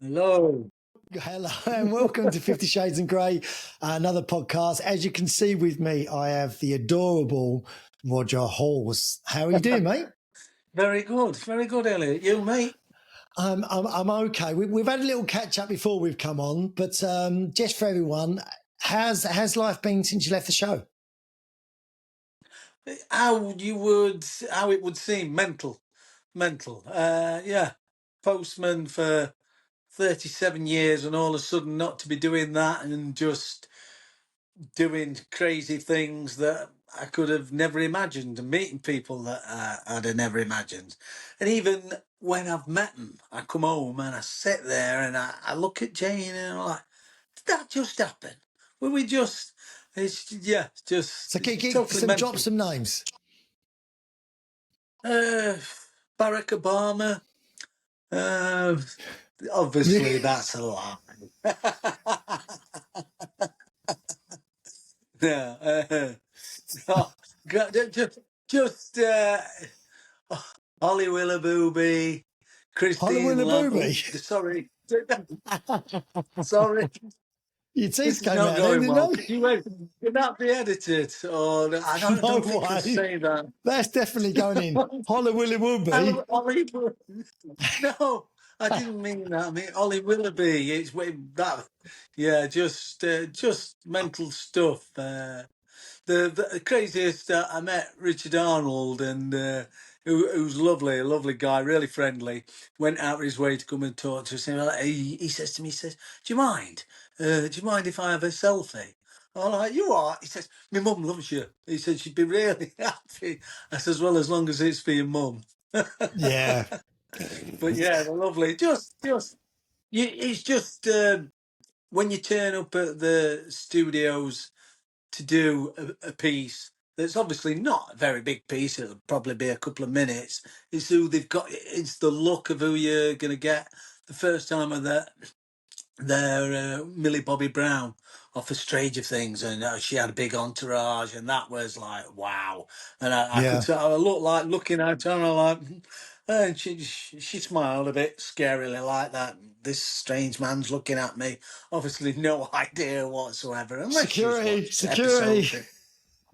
Hello. Hello and welcome to 50 Shades and Grey, another podcast. As you can see with me, I have the adorable Roger Hawes. How are you doing, mate? Very good, Elliot. You, mate? I'm okay. We've had a little catch up before we've come on, but just for everyone, how's life been since you left the show? How it would seem mental. Yeah. Postman for 37 years and all of a sudden not to be doing that and just doing crazy things that I could have never imagined and meeting people that I'd have never imagined. And even when I've met them, I come home and I sit there and I look at Jane and I'm like, did that just happen? Were we just, So it's totally drop mental. some names. Uh, Barack Obama, obviously that's a lie. Yeah, oh, just Holly Willoughby, Christine Hollowilla Lovell. Booby. Sorry, sorry, Your this teeth is came not out then, going well. didn't Could that be edited? Or they? I No don't think I way. say that. That's definitely going in. Hollowilla Booby. Holly, no, I didn't mean that. I mean Holly Willoughby. It's that. Yeah, just mental stuff. The craziest, I met Richard Arnold, and who's lovely, a lovely guy, really friendly. Went out of his way to come and talk to us. And he says to me, he says, "Do you mind? Do you mind if I have a selfie?" I'm like, "You are?" He says, "My mum loves you." He said she'd be really happy. I says, "Well, as long as it's for your mum." Yeah. But yeah, they're lovely. It's just when you turn up at the studios to do a piece that's obviously not a very big piece. It'll probably be a couple of minutes. It's who they've got. It's the look of who you're going to get. The first time of their Millie Bobby Brown off a Stranger Things, and she had a big entourage, and that was like wow. And I could Yeah. tell I looked like looking at her, and I like. And she smiled a bit scarily like that. This strange man's looking at me. Obviously, no idea whatsoever, unless she's watched Security. episodes.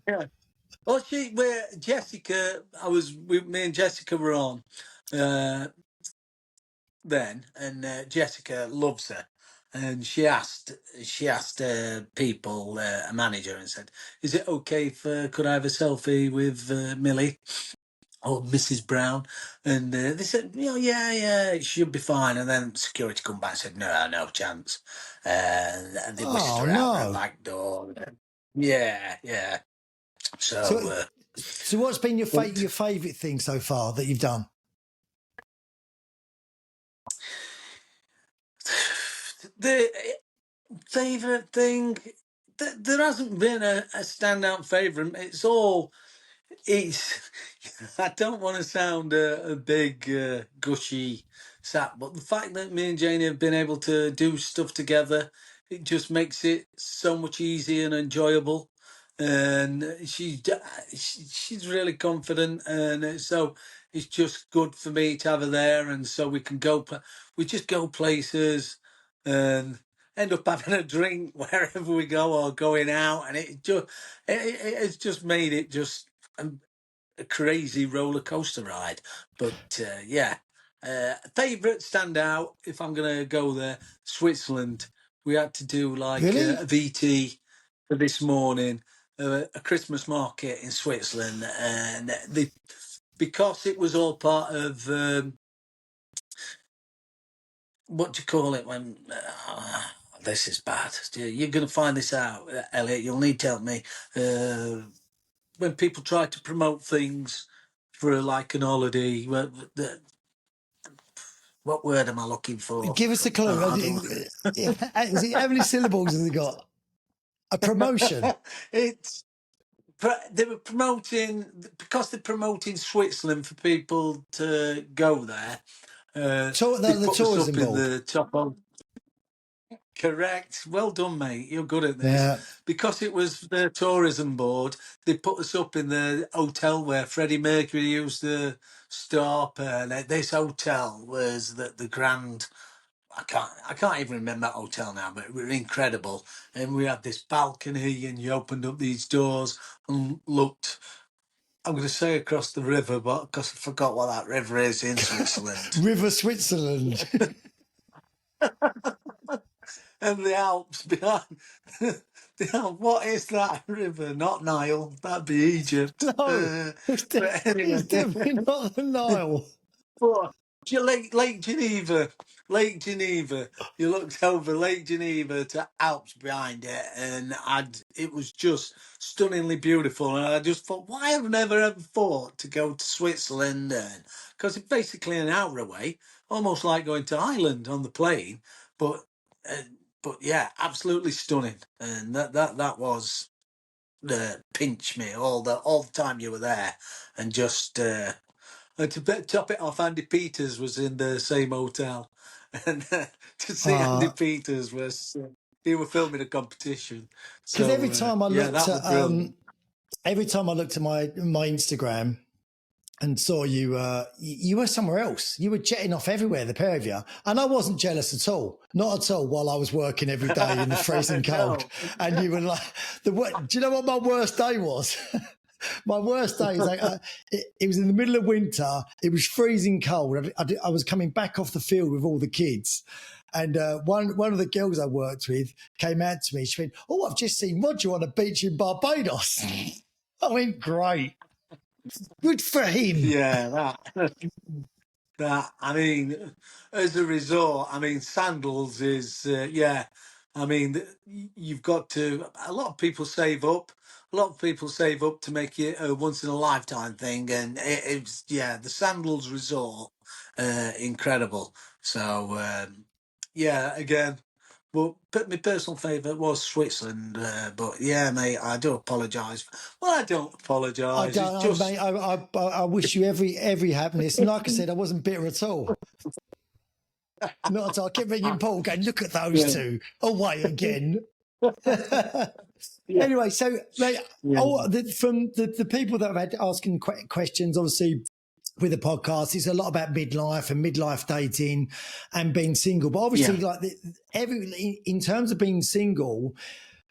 Yeah. Well, where Jessica, me and Jessica were on then, and Jessica loves her, and she asked people, a manager, and said, "Is it okay if could I have a selfie with Millie or Mrs. Brown?" And they said, yeah, it should be fine. And then security come back and said, no chance. And they whisked Oh, her out the no. back door. Yeah. So, So. so what's been your favourite thing so far that you've done? The favourite thing, there hasn't been a standout favourite. It's. I don't want to sound a big gushy sap, but the fact that me and Janey have been able to do stuff together, it just makes it so much easier and enjoyable. And she's really confident, and so it's just good for me to have her there, and so we can we just go places and end up having a drink wherever we go or going out, and it's just made it just a crazy roller coaster ride. But yeah, favourite standout if I'm gonna go there, Switzerland. We had to do like Really? a VT for this morning, a Christmas market in Switzerland, and because it was all part of what do you call it when. This is bad. You're going to find this out, Elliot. You'll need to help me. When people try to promote things for like an holiday, what word am I looking for? Give us a clue. I don't. How many syllables has it got? A promotion. It's they were promoting because they're promoting Switzerland for people to go there. They The put us up tourism in board. the top of. Correct. Well done, mate. You're good at this. Yeah. Because it was the tourism board, they put us up in the hotel where Freddie Mercury used to stop. And this hotel was the Grand. I can't even remember that hotel now, but it was incredible. And we had this balcony, and you opened up these doors and looked. I'm going to say across the river, but because I forgot what that river is in Switzerland. River Switzerland. And the Alps behind. The Alps, what is that river? Not Nile. That'd be Egypt. No, But anyway. it's definitely not the Nile. But Lake Geneva, Lake Geneva. You looked over Lake Geneva to Alps behind it, and it was just stunningly beautiful. And I just thought, why have I never ever thought to go to Switzerland? Because it's basically an hour away, almost like going to Ireland on the plane. But uh, but yeah, absolutely stunning, and that was pinch me all the time you were there, and just. And to top it off, Andy Peters was in the same hotel, and to see Andy Peters was he were filming a competition. Because So yeah, that was brilliant. every time I looked at my Instagram and saw you, you were somewhere else. You were jetting off everywhere, the pair of you, and I wasn't jealous at all, not at all. While I was working every day in the freezing cold, No. and you were like, do you know what my worst day was? My worst day is like, it was in the middle of winter. It was freezing cold. I was coming back off the field with all the kids. And one of the girls I worked with came out to me. She went, "Oh, I've just seen Roger on a beach in Barbados." I went, "Great. Good for him." Yeah, that I mean, as a resort, I mean, sandals is yeah. I mean, you've got to. A lot of people save up. A lot of people save up to make it a once in a lifetime thing, and it's yeah, the sandals resort, incredible. So yeah, again. But my personal favourite was Switzerland. But yeah, mate, I do apologise. Well, I don't I apologise. It's don't, just mate. I wish you every happiness. And like I said, I wasn't bitter at all. Not at all. I kept ringing Paul, going, "Look at those yeah, two away again." yeah, Anyway, so mate, yeah. from the people that have had asking questions, obviously with the podcast, it's a lot about midlife and midlife dating and being single. But obviously, Yeah. like in terms of being single,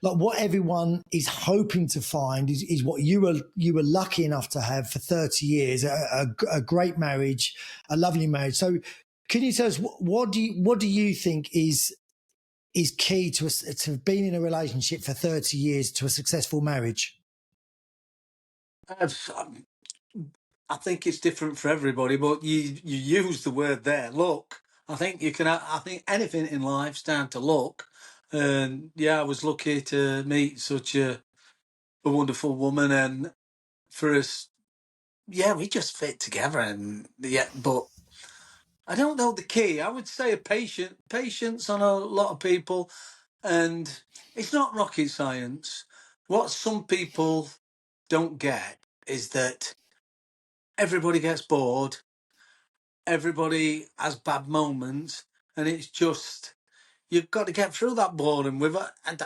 like what everyone is hoping to find is what you were lucky enough to have for 30 years, a great marriage, a lovely marriage. So, can you tell us what do you think is key to being in a relationship for 30 years to a successful marriage? Um, I think it's different for everybody, but you use the word there, luck. I think you can. I think anything in life's down to luck. And yeah, I was lucky to meet such a wonderful woman, and for us, yeah, we just fit together. And yeah, but I don't know the key. I would say patience on a lot of people, and it's not rocket science. What some people don't get is that everybody gets bored, everybody has bad moments, and it's just you've got to get through that boredom with it. And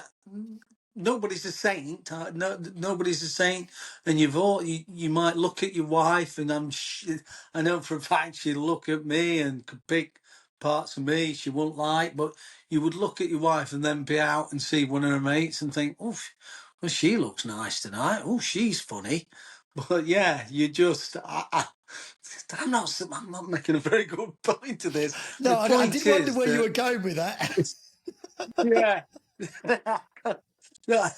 nobody's a saint. No, nobody's a saint. And you might look at your wife, and I know for a fact she'd look at me and could pick parts of me she wouldn't like, but you would look at your wife and then be out and see one of her mates and think, oh, well, she looks nice tonight. Oh, she's funny. But yeah, you just, I'm not making a very good point to this. No, The I point did wonder is where you were that, going with that. yeah. Yeah,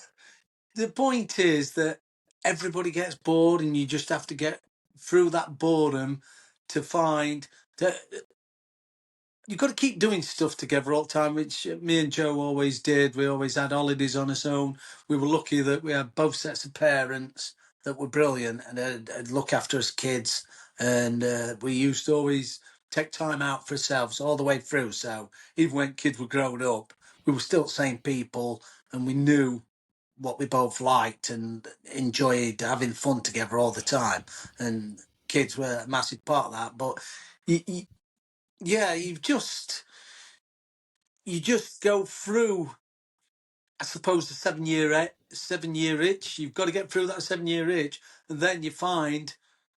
the point is that everybody gets bored, and you just have to get through that boredom to find that you've got to keep doing stuff together all the time, which me and Joe always did. We always had holidays on us own. We were lucky that we had both sets of parents that were brilliant and had look after us kids. And we used to always take time out for ourselves all the way through. So even when kids were growing up, we were still the same people, and we knew what we both liked and enjoyed having fun together all the time. And kids were a massive part of that. But yeah, you just go through, I suppose, the 7 year itch. You've got to get through that 7 year itch, and then you find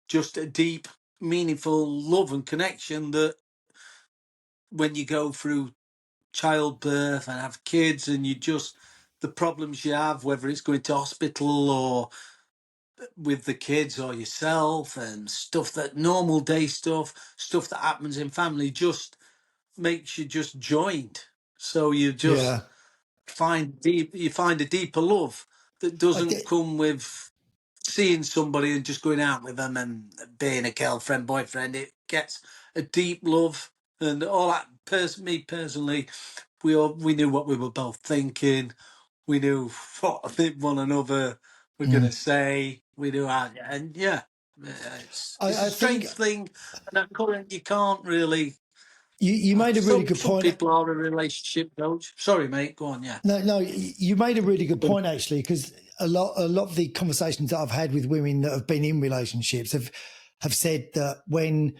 just a deep, meaningful love and connection that when you go through childbirth and have kids, and you just the problems you have, whether it's going to hospital or with the kids or yourself, and stuff that normal day stuff that happens in family, just makes you just joined. So you just Yeah. you find a deeper love that I doesn't get, come with seeing somebody and just going out with them and being a girlfriend, boyfriend. It gets a deep love and all that. Me personally, we knew what we were both thinking. We knew what I think one another were going to mm. say. We knew how, and yeah, it's a I think strange thing. And at current, you can't really. you made a really good Some point. people are a relationship coach. Sorry, mate. Go on. Yeah. No, you made a really good point actually, because a lot of the conversations that I've had with women that have been in relationships have said that when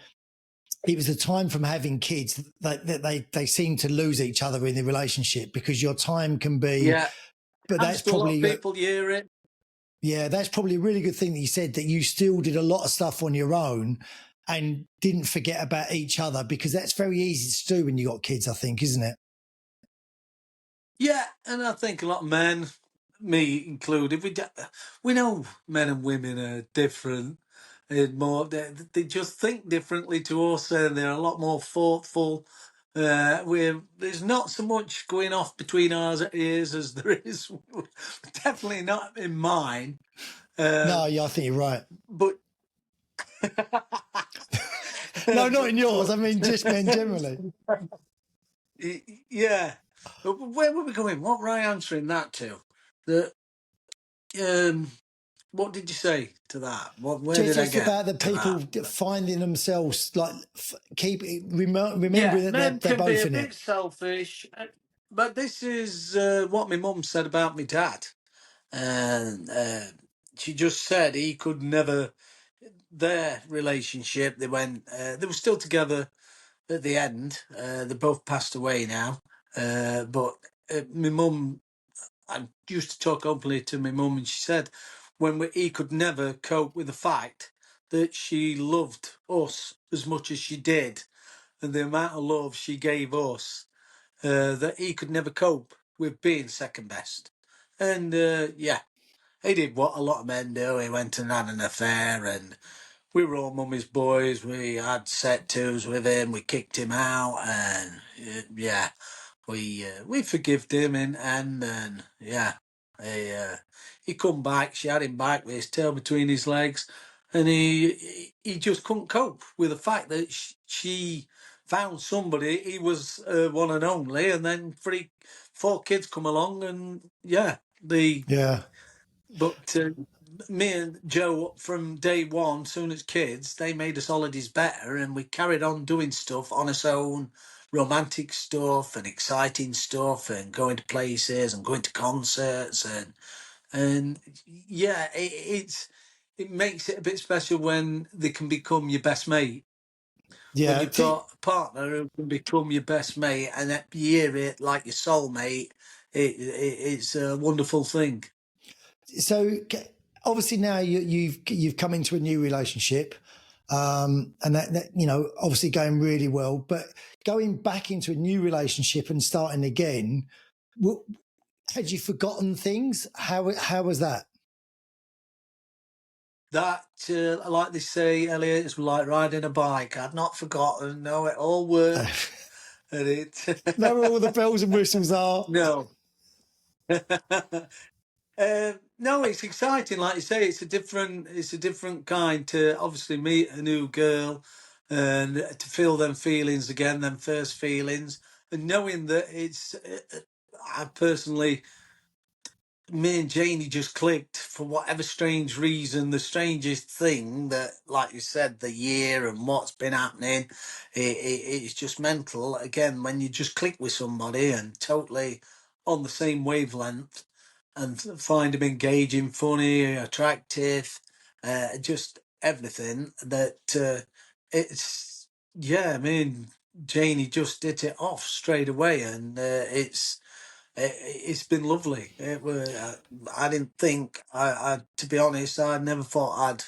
it was a time from having kids, they seem to lose each other in the relationship because your time can be. Yeah. But that's Happens to a lot of probably people. You hear it. yeah, that's probably a really good thing that you said, that you still did a lot of stuff on your own and didn't forget about each other, because that's very easy to do when you got kids, I think, isn't it? Yeah, and I think a lot of men, me included, we know men and women are different. And more, they just think differently to us, and they're a lot more thoughtful. There's not so much going off between our ears as there is, definitely not in mine. Uh, No, yeah, I think you're right. but No, not in yours. but I mean, just men generally. yeah. But where were we going? What were I answering that to? The um. What did you say to that? Where did I Just get about the to people that? finding themselves like Yeah, remembering that men they're can be both a in it. bit selfish, but this is what my mum said about my dad. And she just said he could never, their relationship, they were still together at the end. They both passed away now. But my mum, I used to talk openly to my mum, and she said he could never cope with the fact that she loved us as much as she did, and the amount of love she gave us, that he could never cope with being second best. And yeah, he did what a lot of men do. He went and had an affair, and we were all mummy's boys. We had set twos with him. We kicked him out, and yeah, we forgived him and yeah, he come back. She had him back with his tail between his legs, and he just couldn't cope with the fact that she found somebody. He was one and only, and then four kids come along, and yeah, Yeah, but me and Joe, from day one, soon as kids, they made us holidays better, and we carried on doing stuff on its own, romantic stuff and exciting stuff, and going to places and going to concerts, and yeah, it makes it a bit special when they can become your best mate. When yeah. you've got a partner who can become your best mate, and that you hear it like your soulmate, it's a wonderful thing. So obviously now you've come into a new relationship, and that obviously going really well. But going back into a new relationship and starting again, had you forgotten things? How was that? That, like they say, Elliot, it's like riding a bike. I'd not forgotten. No, it all worked. And it, Know where all the bells and whistles are. no. No, it's exciting. Like you say, it's a different kind to obviously meet a new girl and to feel them feelings again, them first feelings, and knowing that I personally, me and Janey just clicked for whatever strange reason. The strangest thing that, like you said, the year and what's been happening, it's just mental. Again, when you just click with somebody and totally on the same wavelength and find them engaging, funny, attractive, just everything that it's, yeah, I mean, Janey just did it off straight away, and it's been lovely. I didn't think, to be honest, I never thought I'd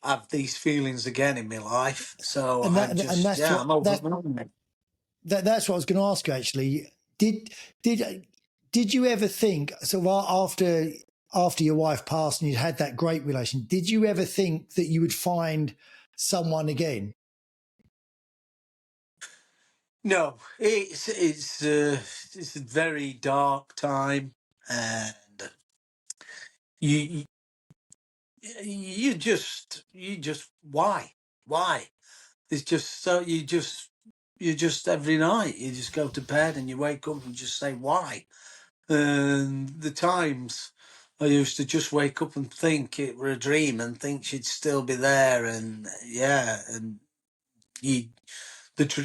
have these feelings again in my life. So And I'm just, that's yeah, what I'm over the moon. that's what I was going to ask you actually. did did did you ever think sort of after your wife passed and you had that great relation? Did you ever think that you would find someone again? No, it's a very dark time, and you you just why it's just so you just every night you just go to bed and you wake up and just say why. And the times I used to just wake up and think it were a dream and think she'd still be there, and yeah, and you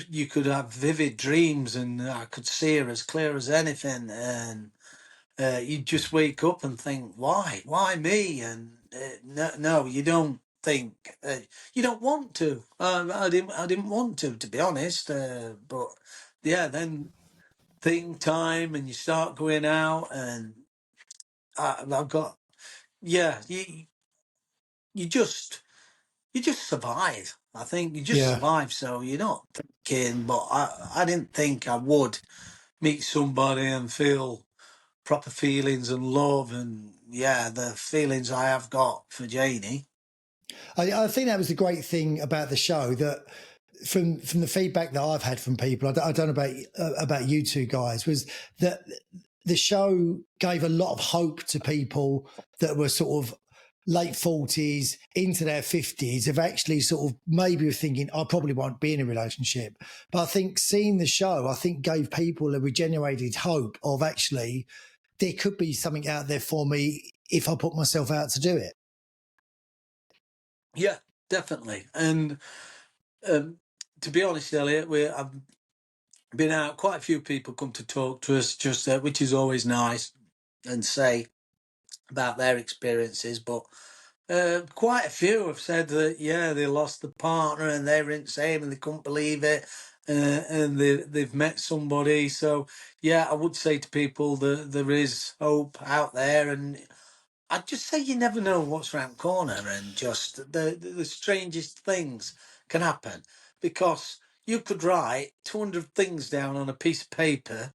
you could have vivid dreams, and I could see her as clear as anything, and you just wake up and think, why me? And no, you don't think, you don't want to. I didn't want to be honest. But yeah, then thing time, and you start going out, and I've got yeah, you just you just survive. I think you just Yeah. survive. So you're not thinking, but I didn't think I would meet somebody and feel proper feelings and love, and yeah, the feelings I have got for Janey. I think that was the great thing about the show, that from the feedback that I've had from people, I don't know about you two guys, was that the show gave a lot of hope to people that were sort of late 40s into their 50s, of actually sort of maybe were thinking, I probably won't be in a relationship. But I think seeing the show, I think gave people a regenerated hope of actually there could be something out there for me if I put myself out to do it. Yeah, definitely. And um, to be honest, Elliot, I've been out. Quite a few people come to talk to us, just which is always nice, and say about their experiences. But quite a few have said that yeah, they lost the partner and they were insane and they couldn't believe it, and they've met somebody. So yeah, I would say to people that there is hope out there, and I'd just say you never know what's around the corner, and just the strangest things can happen, because you could write 200 things down on a piece of paper,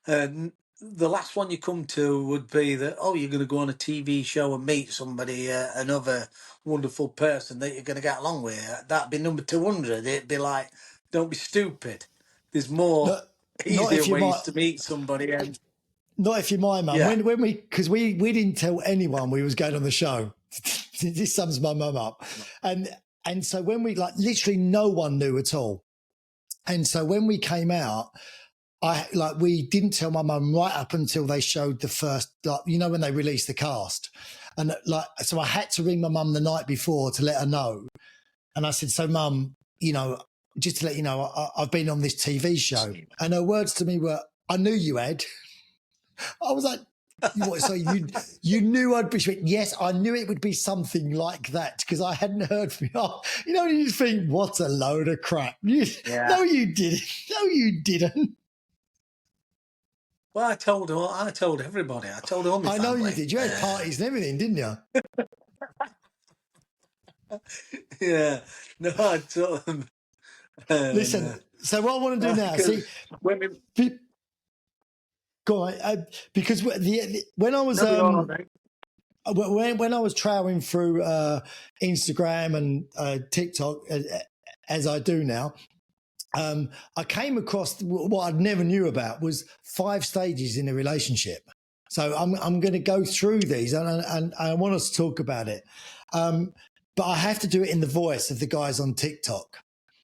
and the last one you come to would be that, oh, you're going to go on a TV show and meet somebody, another wonderful person that you're going to get along with. That'd be number 200. It'd be like, don't be stupid. There's more Not, not easier if you're my ways to meet somebody. And not if you're my mum. yeah, When we, because we didn't tell anyone we was going on the show. This sums my mum up, and so when we, like, literally no one knew at all. And so when we came out, we didn't tell my mum right up until they showed the first, like, when they released the cast, and so I had to ring my mum the night before to let her know. And I said, so mum, just to let you know, I've been on this TV show. And her words to me were, I knew you had. I was like, what, so you knew I'd be? She went, yes, I knew it would be something like that, because I hadn't heard from you. You just think, what a load of crap. yeah. No, you didn't. No, you didn't. Well, I told everybody. I told all my I know you family. did. You had parties and everything, didn't you? Yeah, no, I told them. Listen, so what I want to do now, see, Because when we, go on, because when I was no, you're all right. when I was trawling through Instagram and TikTok, as I do now, I came across what I'd never knew about, was 5 stages in a relationship. So I'm going to go through these, and I want us to talk about it. But I have to do it in the voice of the guys on TikTok.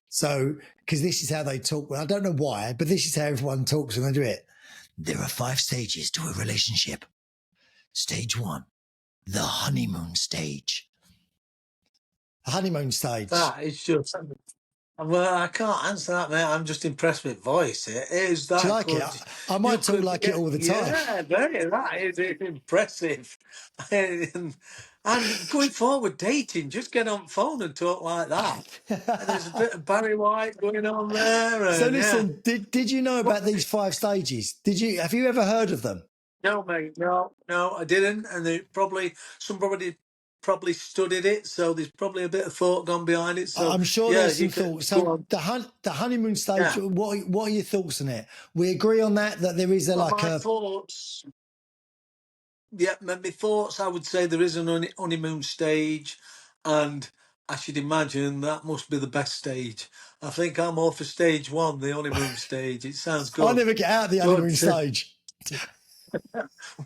So, because this is how they talk. Well, I don't know why, but this is how everyone talks when they do it. There are 5 stages to a relationship. Stage 1, the honeymoon stage. The honeymoon stage. That is just. Well, I can't answer that, mate. I'm just impressed with voice. It is Do you that like it? good. I You might talk could like it all the time. yeah, very. That is impressive. And going forward, dating, just get on phone and talk like that. And there's a bit of Barry White going on there, So and yeah. listen, did you know about these 5 stages? Have you ever heard of them? No, mate, no, I didn't. And they probably somebody probably studied it, so there's probably a bit of thought gone behind it. So I'm sure yeah, there's you some can thoughts. go So on. the honeymoon stage. Yeah. What are your thoughts on it? We agree on that there is Well, like my a. thoughts. Yeah, my thoughts. I would say there is an honeymoon stage, and I should imagine that must be the best stage. I think I'm all for stage one, the honeymoon stage. It sounds I good, never get out of the honeymoon but stage.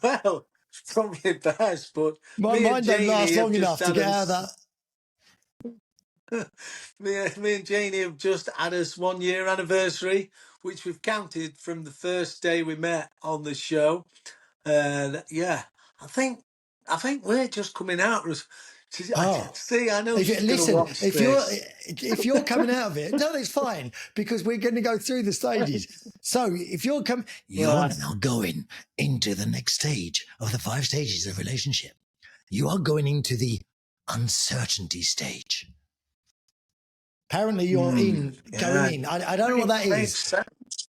well, it's probably best. But me and Mine don't last Janey have long just enough to had get out of us. that. Me and Janey have just had us 1 year anniversary, which we've counted from the first day we met on the show. And yeah, I think I think we're just coming out. Oh, See, I know if she's going to listen, watch this. if you're coming out of it, no, it's fine because we're going to go through the stages. So if you're coming, you're Right. now going into the next stage of the 5 stages of relationship. You are going into the uncertainty stage. Apparently, you're going Yeah, in. I don't know what that makes is. sense.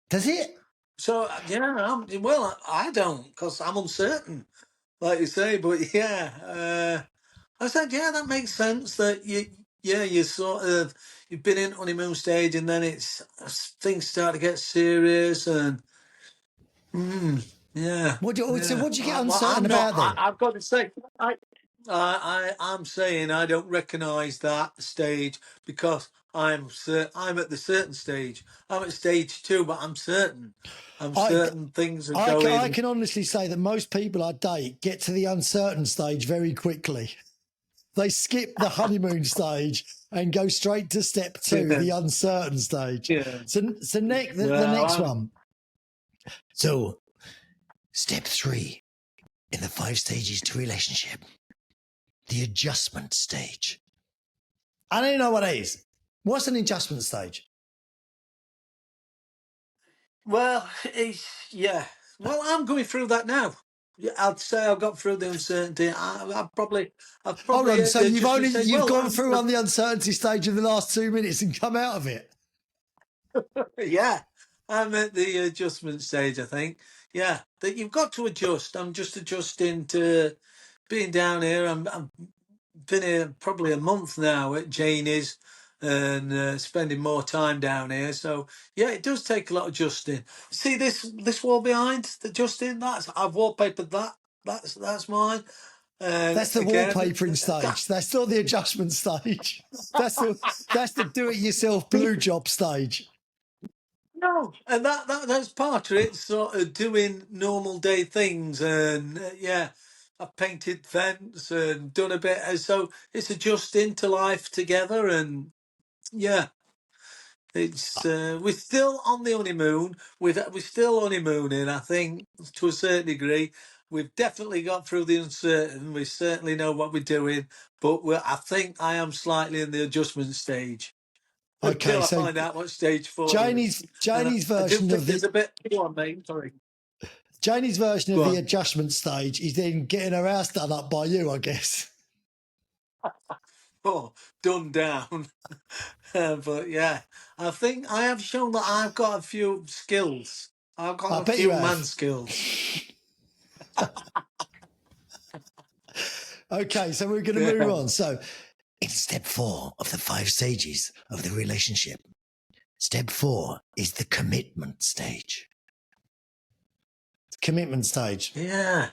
Does it? So yeah, well, I don't because I'm uncertain, like you say. But yeah, I said yeah, that makes sense. That you sort of you've been in honeymoon stage, and then it's things start to get serious, and yeah, So yeah. what do you get Well, uncertain I'm not. about then? I've got to say, I'm saying I don't recognise that stage because I'm at the certain stage. I'm at stage two, but I'm certain. I'm I, certain things are I going. can honestly say that most people I date get to the uncertain stage very quickly. They skip the honeymoon stage and go straight to step two, Yeah, the uncertain stage. yeah. The Well, next one. So, step 3 in the 5 stages to relationship, the adjustment stage. I don't know what it is. What's an adjustment stage? well, yeah. Well, I'm going through that now. Yeah, I'd say I got through the uncertainty. I've Hold probably on. hit So the adjustment stage. you've Well, gone through on the uncertainty stage in the last 2 minutes and come out of it. yeah, I'm at the adjustment stage, I think. Yeah, that you've got to adjust. I'm just adjusting to being down here. I've been here probably a month now at Janey's and spending more time down here. So yeah, it does take a lot of adjusting. See this wall behind the Justin? I've wallpapered that. That's mine. And That's the again, wallpapering stage. That's not the adjustment stage. That's the do-it-yourself blue job stage. no, and that's part of it. Sort of doing normal day things, and yeah, I've painted fence and done a bit. And so it's adjusting to life together, and yeah, it's we're still on the honeymoon. We're still honeymooning. I think to a certain degree, we've definitely got through the uncertain. We certainly know what we're doing, but I think I am slightly in the adjustment stage Okay, until I so find out what stage 4 is. And Janie's I do version think of there's a bit. Go on, mate. Sorry. Go the on. adjustment stage is then getting her house done up by you, I guess. Oh, done down. But yeah, I think I have shown that I've got a few skills. I've got I a bet you few man have. skills. Okay, so we're going to move Yeah. on. So, in step 4 of the 5 stages of the relationship, step 4 is the commitment stage. Commitment stage. Yeah.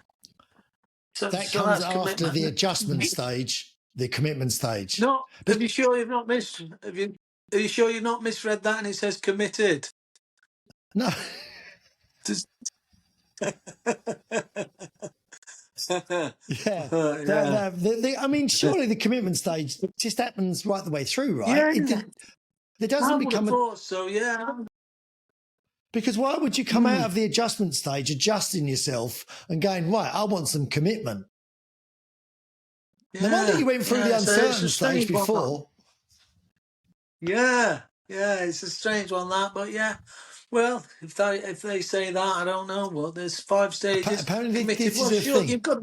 That So comes that's after the commitment. adjustment stage, the commitment stage. No, But are you sure you've not missed? Are you sure you've not misread that? And it says committed. no, Just- yeah. yeah. I mean, surely the commitment stage just happens right the way through, right? Yeah. There I doesn't would have become a. thought so. Yeah. Because why would you come out of the adjustment stage, adjusting yourself and going, right, I want some commitment? No wonder Yeah. you went through the Yeah. It's a uncertain stage strange one. before. Yeah. Yeah. It's a strange one that, but yeah. Well, if they say that, I don't know. Well, there's 5 stages Apparently, committed. this is Well, a sure, thing. you've got.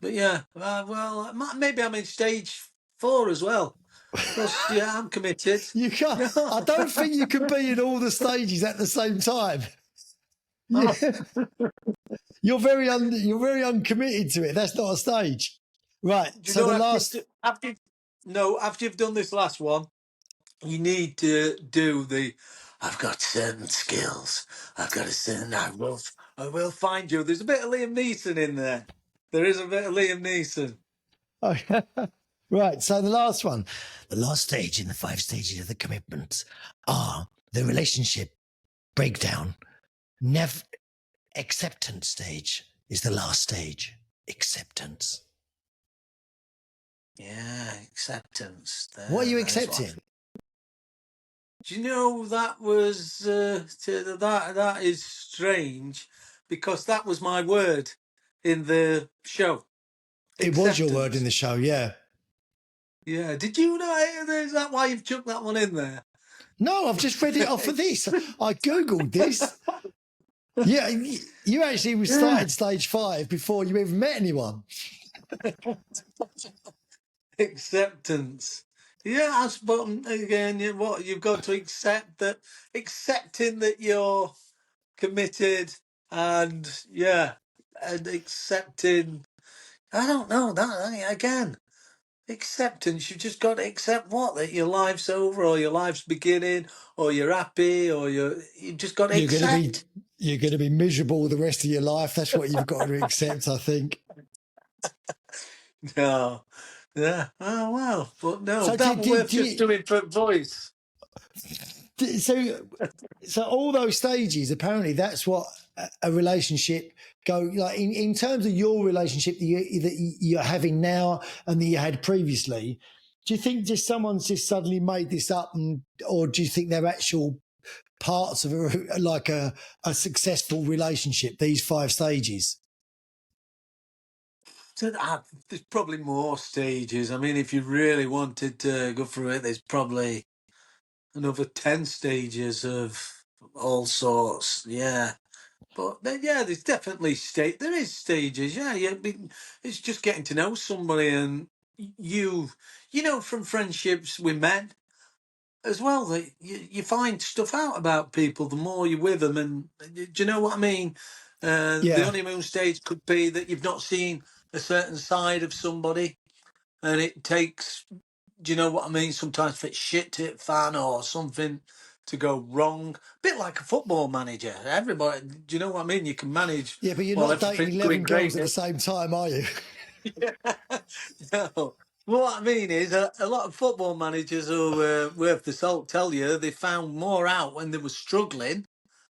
But yeah, well, maybe I'm in stage 4 as well. Because yeah, I'm committed. You can't. I don't think you can be in all the stages at the same time. Yeah. You're very uncommitted to it. That's not a stage. Right. Do you So know the last after you've done this last one, you need to do the. I've got certain skills. I've got a certain. I will find you. There's a bit of Liam Neeson in there. There is a bit of Liam Neeson. right. So the last one. The last stage in the 5 stages of the commitment are the relationship breakdown. Never acceptance stage is the last stage. Acceptance. Yeah, acceptance. What are you There's what. accepting? Do you know that was that is strange because that was my word in the show. It was your word in Acceptance. the show, yeah. Yeah. Did you know it? Is that why you've chucked that one in there? No, I've just read it off of this. I googled this. Yeah, you actually Yeah. started stage 5 before you even met anyone. Acceptance. Yeah, I suppose again. What you've got to accept that, accepting that you're committed, and yeah, and accepting. I don't know that again. Acceptance. You've just got to accept what that your life's over, or your life's beginning, or you're happy, or you've just got to You're going to be accept. you're going to be miserable the rest of your life. That's what you've got to accept, I think. No, yeah. Oh well, but no, So that was worth just doing for voice. so so all those stages, apparently that's what a relationship go like in terms of your relationship that you're having now and that you had previously. Do you think just someone's just suddenly made this up, or do you think they're actual parts of a successful relationship? These 5 stages. So there's probably more stages. I mean, if you really wanted to go through it, there's probably another 10 stages of all sorts. Yeah. But yeah, there's definitely there is stages. Yeah, yeah. It's just getting to know somebody, and you, from friendships with men as well, that you find stuff out about people the more you're with them, and do you know what I mean? The Yeah. honeymoon stage could be that you've not seen a certain side of somebody, and it takes. Do you know what I mean? Sometimes for shit to hit fan or something to go wrong. Bit like a football manager. Everybody, do you know what I mean? You can manage Yeah, but you're while not dating everything's 11 going girls great. at the same time, are you? No. What I mean is, a lot of football managers who worth the salt tell you they found more out when they were struggling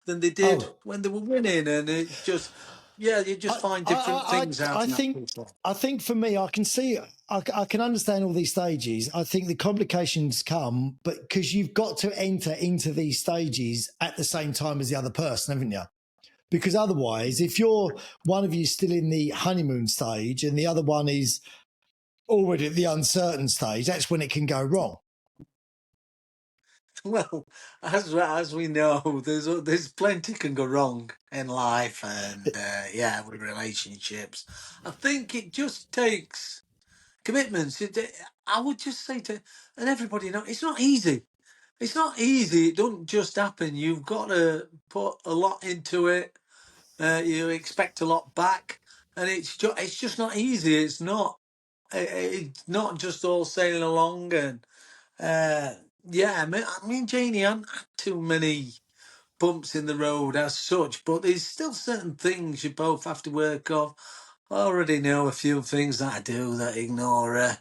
than they did Oh, when they were winning, and it's just, yeah, you just find different things out in that people. I think for me, I can see, I can understand all these stages. I think the complications come, but because you've got to enter into these stages at the same time as the other person, haven't you? Because otherwise, if you're one of you still in the honeymoon stage and the other one is already at the uncertain stage, that's when it can go wrong. Well, as we know, there's plenty can go wrong in life, and yeah, with relationships. I think it just takes commitments. I would just say to, and everybody know, it's not easy. It's not easy. It don't just happen. You've got to put a lot into it. You expect a lot back, and it's just not easy. It's not just all sailing along, and uh, yeah, I mean, Janey, I haven't had too many bumps in the road as such, but there's still certain things you both have to work off. I already know a few things that I do that ignore her.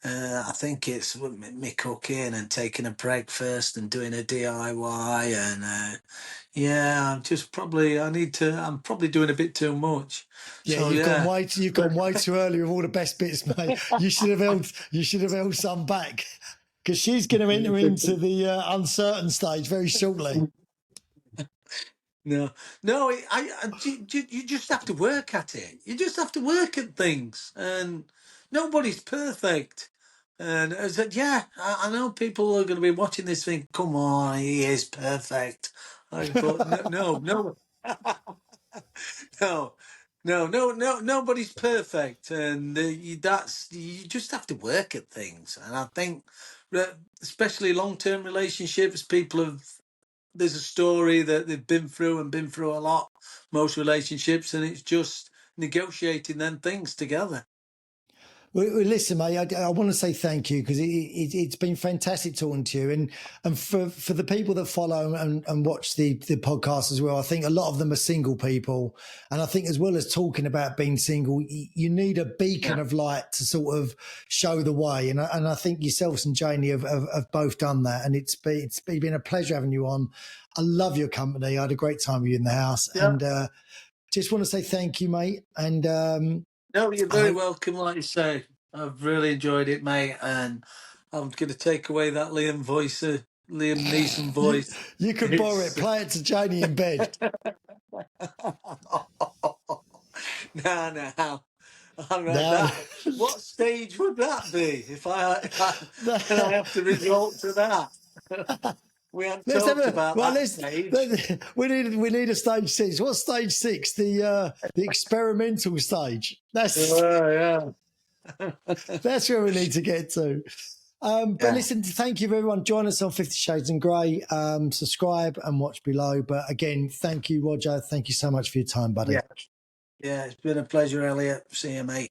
I think it's with me cooking and taking a breakfast and doing a DIY, and yeah, I'm probably doing a bit too much. Yeah, So yeah. you've gone way too early with all the best bits, mate. You should have held some back because she's going to enter into the uncertain stage very shortly. No, no. You just have to work at it. You just have to work at things, and nobody's perfect. And I said, yeah, I know people are going to be watching this thing. Come on, he is perfect. But no, no, no, no, no. Nobody's perfect, and you just have to work at things. And I think, especially long-term relationships, people have there's a story that they've been through a lot, most relationships, and it's just negotiating them things together. Well, listen, mate, I want to say thank you because it's been fantastic talking to you. And for the people that follow and watch the podcast as well, I think a lot of them are single people. And I think as well as talking about being single, you need a beacon of light to sort of show the way. And I think yourselves and Janey have both done that. And it's been a pleasure having you on. I love your company. I had a great time with you in the house. Yeah. And just want to say thank you, mate. And no, you're very welcome. Like you say, I've really enjoyed it, mate. And I'm going to take away that Liam Neeson voice. You could borrow it, play it to Janey in bed. No. All right, No. what stage would that be if I have to resort to that? We haven't talked about that stage. We need a stage 6. What's stage 6? The experimental stage. That's that's where we need to get to. But listen, thank you everyone. Join us on 50 Shades and Grey. Subscribe and watch below. But again, thank you, Roger. Thank you so much for your time, buddy. Yeah, it's been a pleasure, Elliot. See you, mate.